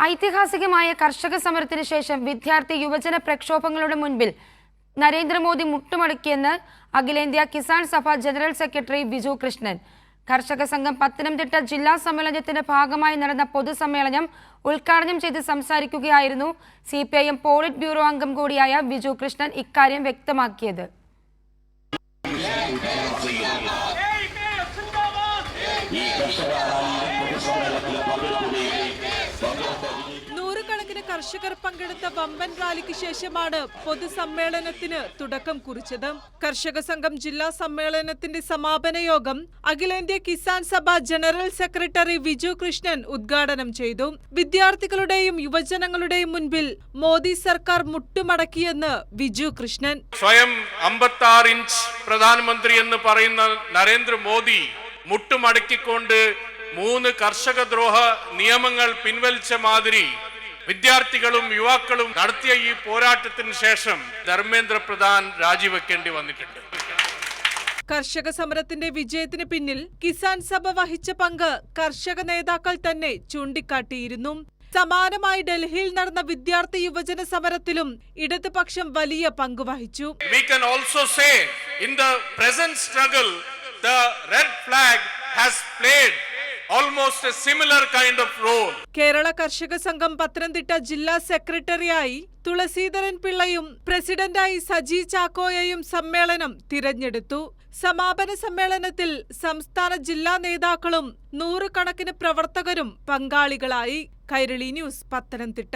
ഐതിഹാസികമായ കർഷക സമരത്തിന് ശേഷം വിദ്യാർത്ഥി യുവജന പ്രക്ഷോഭങ്ങളുടെ മുൻപിൽ നരേന്ദ്രമോദി മുട്ടുമടക്കിയെന്ന് അഖിലേന്ത്യാ കിസാൻ സഭ ജനറൽ സെക്രട്ടറി വിജു കൃഷ്ണൻ. കർഷക സംഘം പത്തനംതിട്ട ജില്ലാ സമ്മേളനത്തിന്റെ ഭാഗമായി നടന്ന പൊതുസമ്മേളനം ഉദ്ഘാടനം ചെയ്ത് സംസാരിക്കുകയായിരുന്നു CPIM പോളിറ്റ് ബ്യൂറോ അംഗം കൂടിയായ വിജു കൃഷ്ണൻ ഇക്കാര്യം വ്യക്തമാക്കിയത്. നൂറുകണക്കിന് കർഷകർ പങ്കെടുത്ത വമ്പൻ റാലിക്ക് ശേഷമാണ് പൊതുസമ്മേളനത്തിന് തുടക്കം കുറിച്ചത്. കർഷക സംഘം ജില്ലാ സമ്മേളനത്തിന്റെ സമാപന യോഗം അഖിലേന്ത്യാ കിസാൻ സഭ ജനറൽ സെക്രട്ടറി വിജു കൃഷ്ണൻ ഉദ്ഘാടനം ചെയ്തു. വിദ്യാർത്ഥികളുടെയും യുവജനങ്ങളുടെയും മുൻപിൽ മോദി സർക്കാർ മുട്ടുമടക്കിയെന്ന് വിജു കൃഷ്ണൻ. സ്വയം 56 ഇഞ്ച് പ്രധാനമന്ത്രി എന്ന് പറയുന്ന നരേന്ദ്രമോദി മുട്ടുമടക്കിക്കൊണ്ട് 3 കർഷകദ്രോഹ നിയമങ്ങൾ പിൻവലിച്ച മാതിരി വിദ്യാർത്ഥികളും യുവാക്കളും നടത്തിയ ഈ പോരാട്ടത്തിന് ശേഷം ധർമ്മേന്ദ്ര പ്രധാൻ രാജിവെക്കേണ്ടി വന്നിട്ടുണ്ട്. കർഷക സമരത്തിന്റെ വിജയത്തിന് പിന്നിൽ കിസാൻ സഭ വഹിച്ച പങ്ക് കർഷക നേതാക്കൾ തന്നെ ചൂണ്ടിക്കാട്ടിയിരുന്നു. സമാനമായി ഡൽഹിയിൽ നടന്ന വിദ്യാർത്ഥി യുവജന സമരത്തിലും ഇടതുപക്ഷം വലിയ പങ്ക് വഹിച്ചു. We can also say in the present struggle the red flag has played almost a similar kind of role. Kerala കർഷക സംഘം പത്തനംതിട്ട ജില്ലാ സെക്രട്ടറിയായി തുളസീധരൻ പിള്ളയും പ്രസിഡന്റായി സജി ചാക്കോയെയും സമ്മേളനം തിരഞ്ഞെടുത്തു. സമാപന സമ്മേളനത്തിൽ സംസ്ഥാന ജില്ലാ നേതാക്കളും 100 കണക്കിന് പ്രവർത്തകരും പങ്കാളികളായി. കൈരളി ന്യൂസ്, പത്തനംതിട്ട.